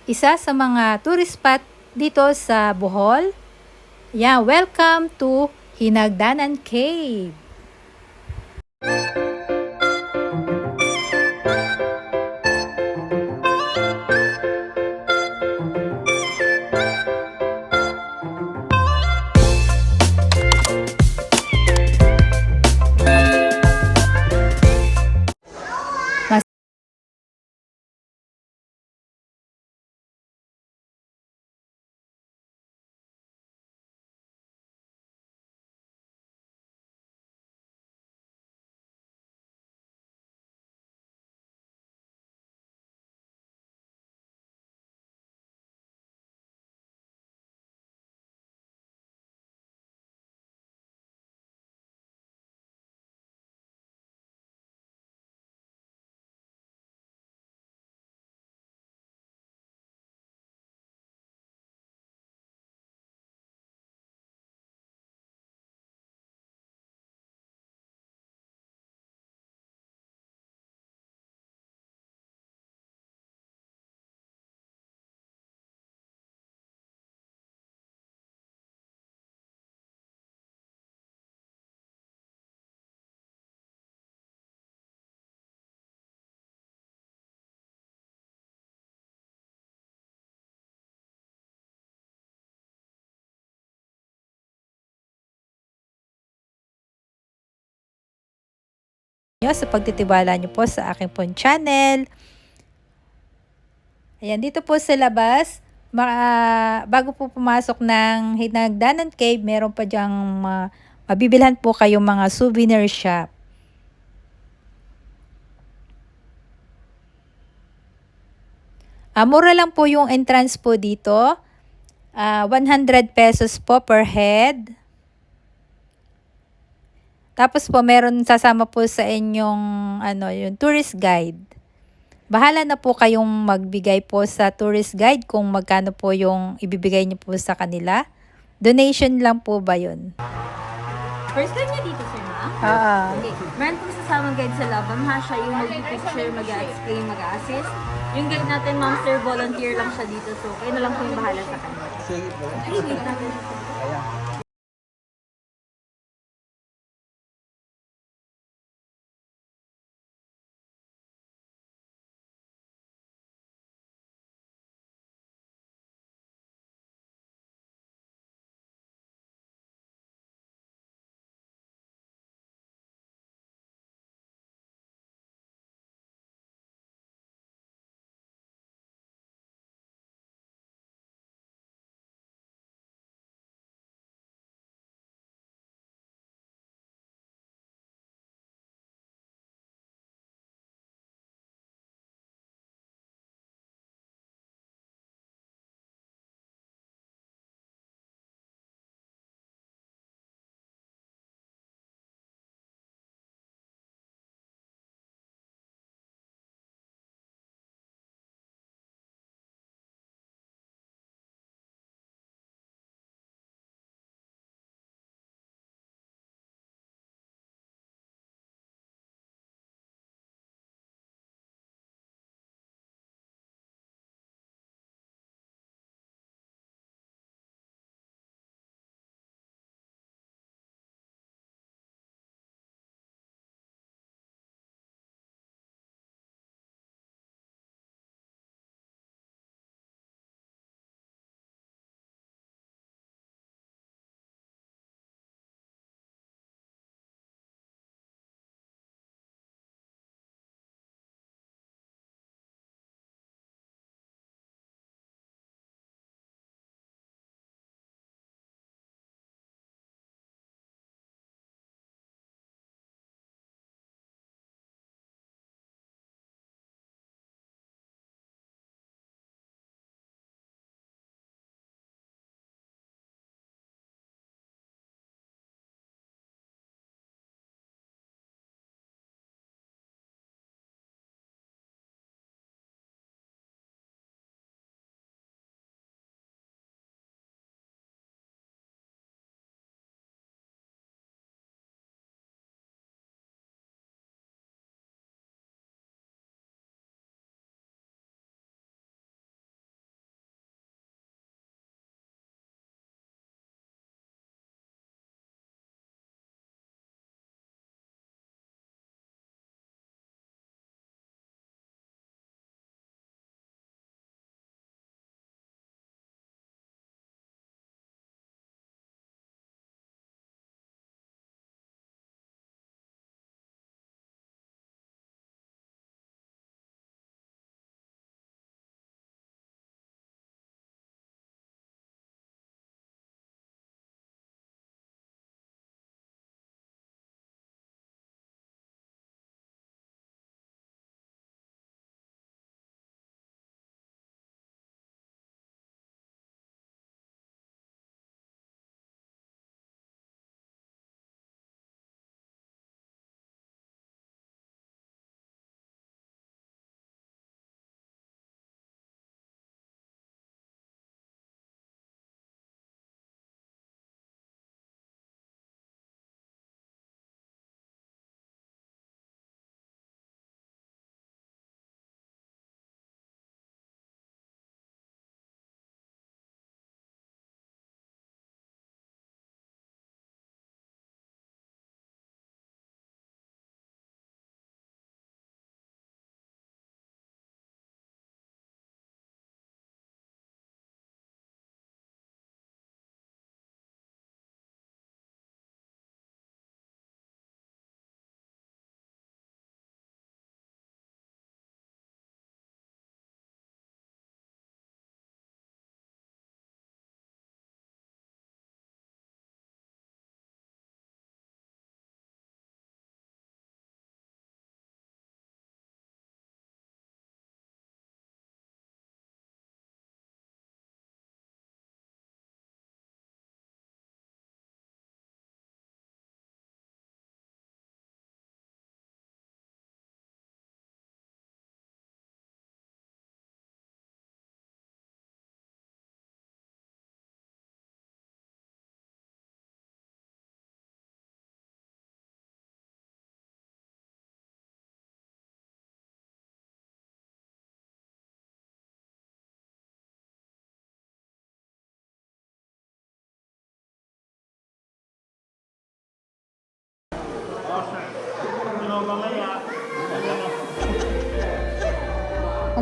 isa sa mga tourist spot dito sa Bohol. Yeah, welcome to Hinagdanan Cave. Sa pagtitiwala niyo po sa aking pong channel. Ayan, dito po sa labas, bago po pumasok ng Hinagdanan Cave, meron pa diyang mabibilhan po kayong mga souvenir shop. Mura lang po yung entrance po dito. 100 pesos po per head. Tapos po meron sasama po sa inyong yung tourist guide. Bahala na po kayong magbigay po sa tourist guide kung magkano po yung ibibigay niyo po sa kanila. Donation lang po ba yun? First time niya dito, sir, ma'am? Oo. Okay. Meron po sasamang guide sa lab, ma'am, ha? Siya yung mag-picture, mag-explain, mag-assist. Yung guide natin, ma'am, sir, volunteer lang siya dito. So, kayo na lang po yung bahala sa kanya. Sige po. Okay, wait natin. Ayan.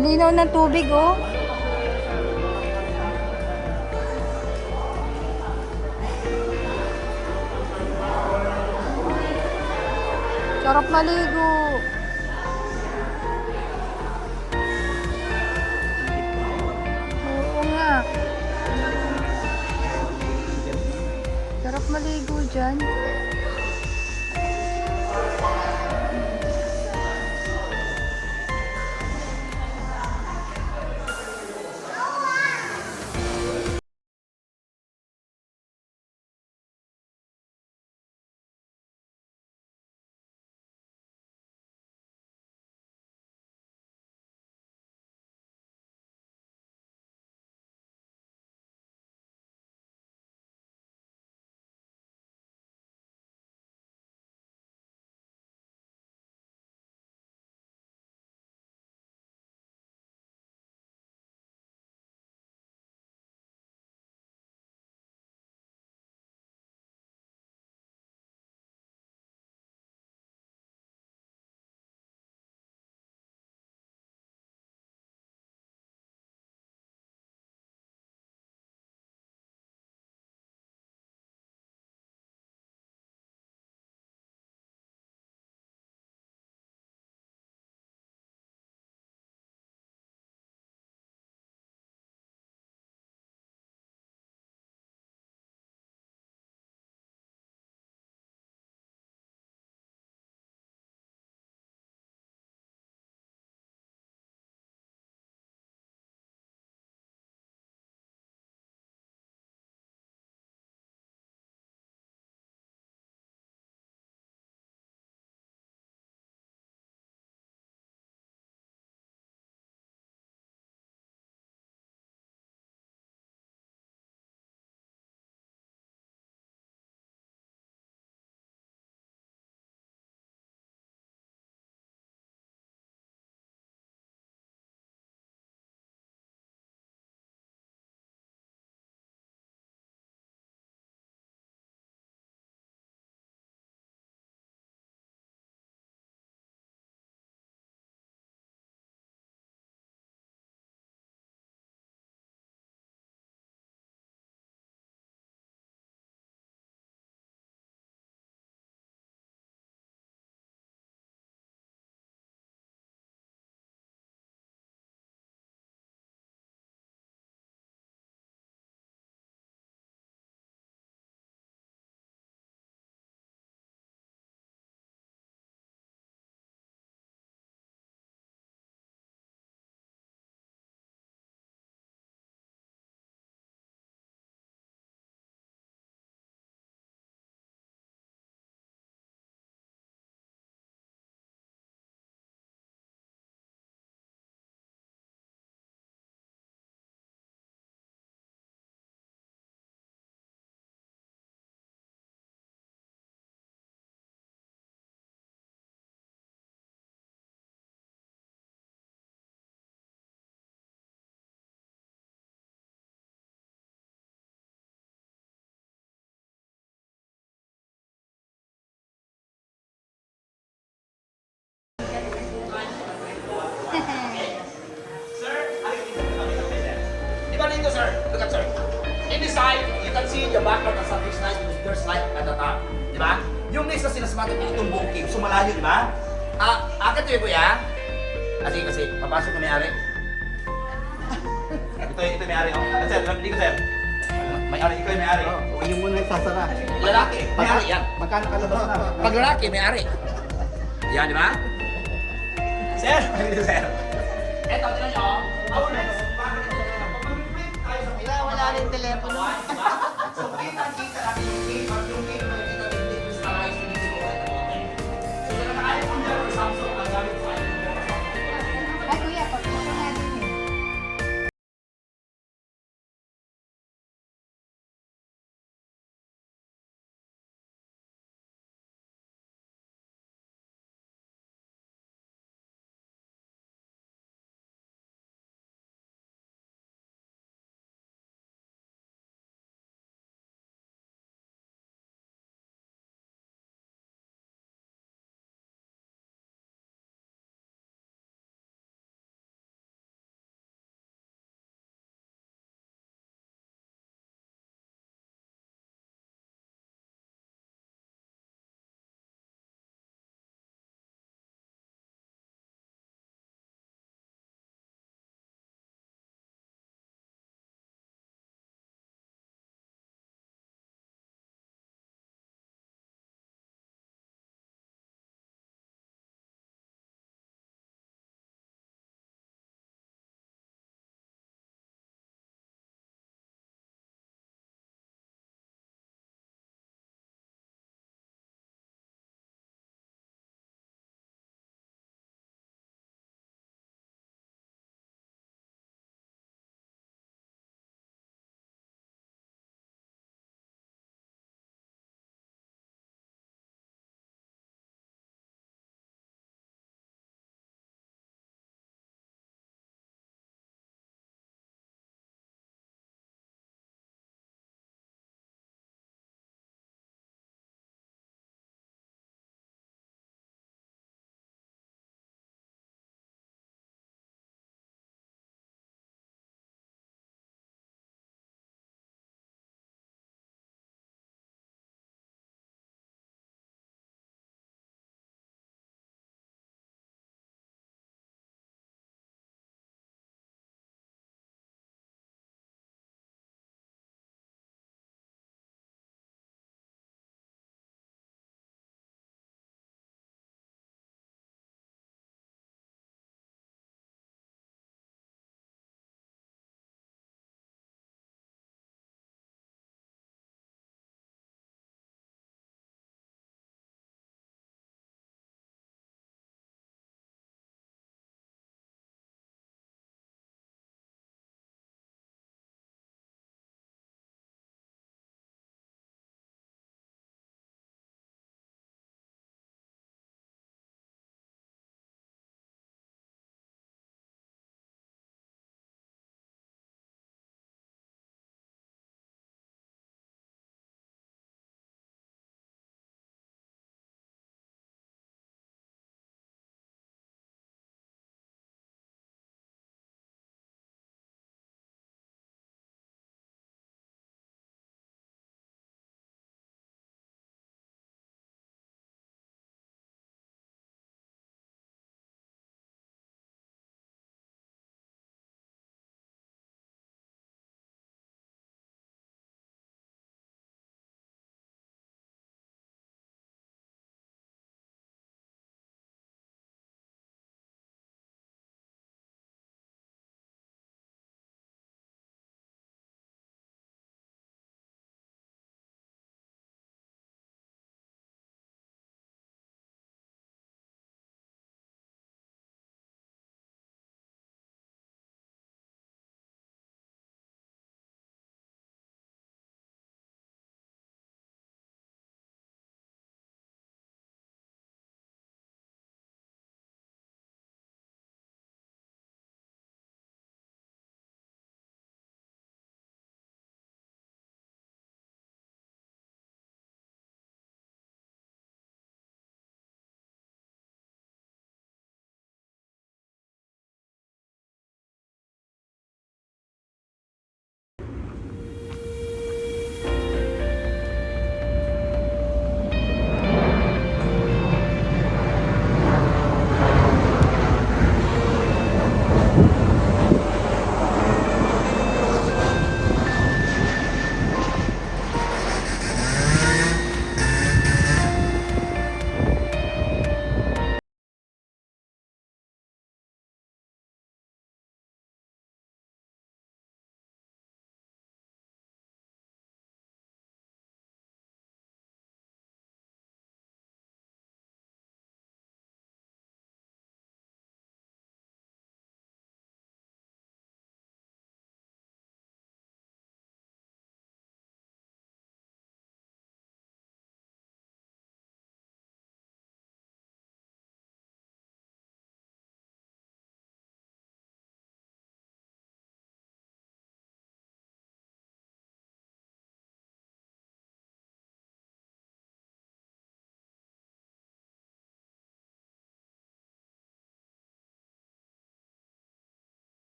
Ang linaw ng tubig, oh. Sarap maligo. Oo nga. Sarap maligo dyan. Dito, sir. Look at sir. In this side, you can see the background of something slide. There's light at the top. Di ba? Yung next na sinasamatin ko itong booking. So malayo, di ba? Akit to kuya. Kasi, papasok na may-ari. ito may-ari. Oh. Sir, hindi ko sir. May-ari, ikaw yung may-ari. O yun muna nagsasara. Lalaki, may-ari yan. Magkano kalabas na? Pag lalaki, may-ari. Yan, di ba? Sir, sir. Eto, tinan nyo. Our next Wala rin telepono. So, kita natin yung cake at yung cake